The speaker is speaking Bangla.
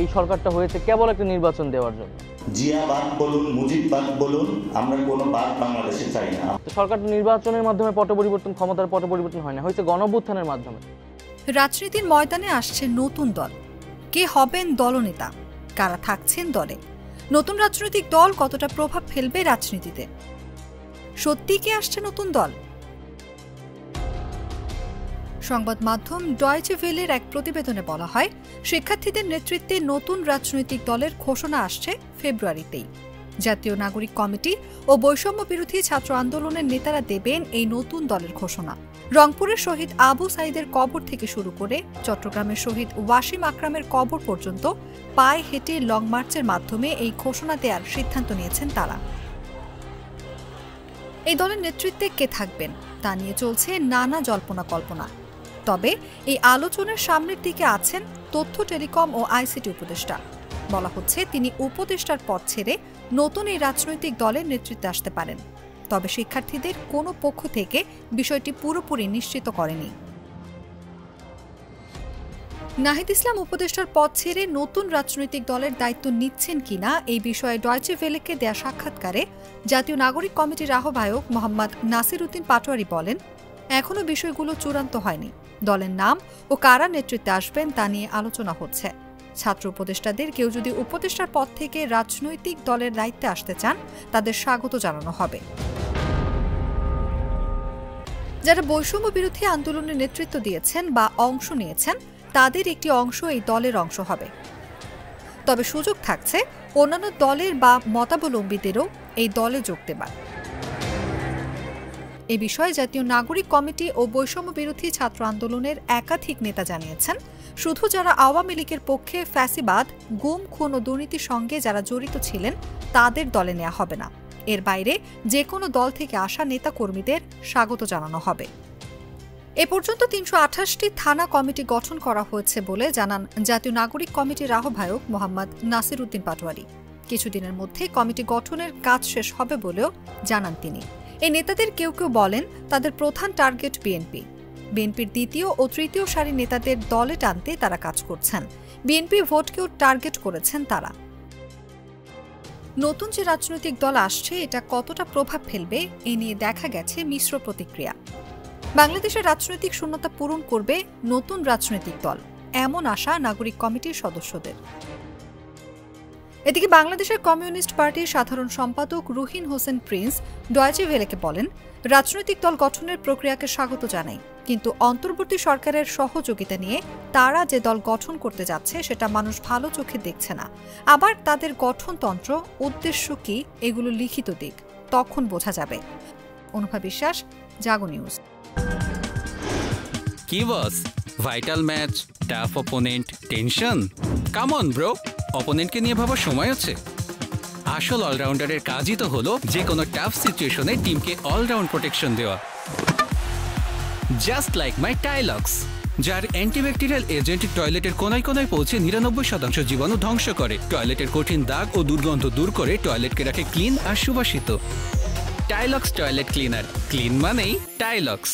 এই সরকারটা হয়েছে কেবল একটা নির্বাচন দেওয়ার জন্য। জিয়াবাদ বলুন, মুজিববাদ বলুন, আমরা কোনো বাদ বাংলাদেশে চাই না। সরকারটা নির্বাচনের মাধ্যমে পট পরিবর্তন, ক্ষমতার পট পরিবর্তন হয় না, হয়েছে গণঅভ্যুত্থানের মাধ্যমে। রাজনীতির ময়দানে আসছে নতুন দল। কে হবেন দলনেতা, কারা থাকছেন দলে, নতুন রাজনৈতিক দল কতটা প্রভাব ফেলবে রাজনীতিতে, সত্যি কি আসছে নতুন দল? সংবাদ মাধ্যম ডয়েচে ভেলের এক প্রতিবেদনে বলা হয়, শিক্ষার্থীদের নেতৃত্বে নতুন রাজনৈতিক দলের ঘোষণা আসছে ফেব্রুয়ারিতেই। জাতীয় নাগরিক কমিটি ও বৈষম্য বিরোধী ছাত্র আন্দোলনের নেতারা দেবেন এই নতুন দলের ঘোষণা। রংপুরের শহীদ আবু সাইদের কবর থেকে শুরু করে চট্টগ্রামের শহীদ ওয়াসিম আকরামের কবর পর্যন্ত পায়ে হেঁটে লং মার্চের মাধ্যমে এই ঘোষণা দেওয়ার সিদ্ধান্ত নিয়েছেন তারা। এই দলের নেতৃত্বে কে থাকবেন তা নিয়ে চলছে নানা জল্পনা কল্পনা। তবে এই আলোচনার সামনের দিকে আছেন তথ্য, টেলিকম ও আইসিটি উপদেষ্টা। বলা হচ্ছে তিনি উপদেষ্টার পদ ছেড়ে নতুন এই রাজনৈতিক দলের নেতৃত্বে আসতে পারেন। তবে শিক্ষার্থীদের কোনো পক্ষ থেকে বিষয়টি পুরোপুরি নিশ্চিত করেনি। নাহিদ ইসলাম উপদেষ্টার পদ ছেড়ে নতুন রাজনৈতিক দলের দায়িত্ব নিচ্ছেন কিনা এই বিষয়ে ডয়েচে ভেলেকে দেয়া সাক্ষাৎকারে জাতীয় নাগরিক কমিটির আহ্বায়ক মোহাম্মদ নাসির উদ্দিন পাটোয়ারি বলেন, এখনো বিষয়গুলো চূড়ান্ত হয়নি। দলের নাম ও কারা নেতৃত্বে আসবেন তা নিয়ে আলোচনা হচ্ছে। ছাত্র উপদেষ্টাদের কেউ যদি উপদেষ্টার পদ থেকে রাজনৈতিক দলের দায়িত্বে আসতে চান, তাদের স্বাগত জানানো হবে। যারা বৈষম্য বিরোধী আন্দোলনের নেতৃত্ব দিয়েছেন বা অংশ নিয়েছেন, তাদের একটি অংশ এই দলের অংশ হবে। তবে সুযোগ থাকছে অন্যান্য দলের বা মতাবলম্বীদেরও এই দলে যোগ দেবার। এ বিষয়ে জাতীয় নাগরিক কমিটি ও বৈষম্য বিরোধী ছাত্র আন্দোলনের একাধিক নেতা জানিয়েছেন, শুধু যারা আওয়ামী লীগের পক্ষে ফ্যাসিবাদ, গুম, খুন ও দুর্নীতির সঙ্গে যারা জড়িত ছিলেন তাদের দলে নেওয়া হবে না। এর বাইরে যে কোনো দল থেকে আসা নেতাকর্মীদের স্বাগত জানানো হবে। এ পর্যন্ত ৩২৮টি থানা কমিটি গঠন করা হয়েছে বলে জানান জাতীয় নাগরিক কমিটির আহ্বায়ক মোহাম্মদ নাসির উদ্দিন পাটোয়ারি। কিছুদিনের মধ্যে কমিটি গঠনের কাজ শেষ হবে বলেও জানান তিনি। এই নেতাদের কেউ কেউ বলেন তাদের প্রধান টার্গেট বিএনপি। বিএনপির দ্বিতীয় ও তৃতীয় সারি নেতাদের দলে টানতে তারা কাজ করছেন। বিএনপি ভোটকেও টার্গেট করেছেন তারা। নতুন যে রাজনৈতিক দল আসছে এটা কতটা প্রভাব ফেলবে এ নিয়ে দেখা গেছে মিশ্র প্রতিক্রিয়া। বাংলাদেশের রাজনৈতিক শূন্যতা পূরণ করবে নতুন রাজনৈতিক দল, এমন আশা নাগরিক কমিটির সদস্যদের। এদিকে বাংলাদেশের কমিউনিস্ট পার্টির সাধারণ সম্পাদক রুহিন হোসেন প্রিন্স ডয়েচে ভেলেকে বলেন, রাজনৈতিক দল গঠনের প্রক্রিয়াকে স্বাগত জানাই, কিন্তু অন্তর্বর্তী সরকারের সহযোগিতা নিয়ে তারা যে দল গঠন করতে যাচ্ছে সেটা মানুষ ভালো চোখে দেখছে না। আবার তাদের গঠনতন্ত্র, উদ্দেশ্য কি এগুলো লিখিত দিক, তখন বোঝা যাবে। অনুভা বিশ্বাস, জাগো নিউজ। কি boss, vital match, tough opponent, tension? Come on bro, অপোনেন্টকে নিয়ে ভাবার সময় আছে। আসল অলরাউন্ডারের কাজই তো হলো যে কোনো টাফ সিচুয়েশনে টিমকে অলরাউন্ড প্রোটেকশন দেওয়া। জাস্ট লাইক মাই টাইলক্স, যার অ্যান্টিব্যাকটেরিয়াল এজেন্ট টয়লেটের কোনায় কোনায় পৌঁছে ৯৯% জীবাণু ধ্বংস করে, টয়লেটের কঠিন দাগ ও দুর্গন্ধ দূর করে টয়লেটকে রাখে ক্লিন আর সুবাসিত। টাইলক্স টয়লেট ক্লিনার, ক্লিন মানেই টাইলক্স।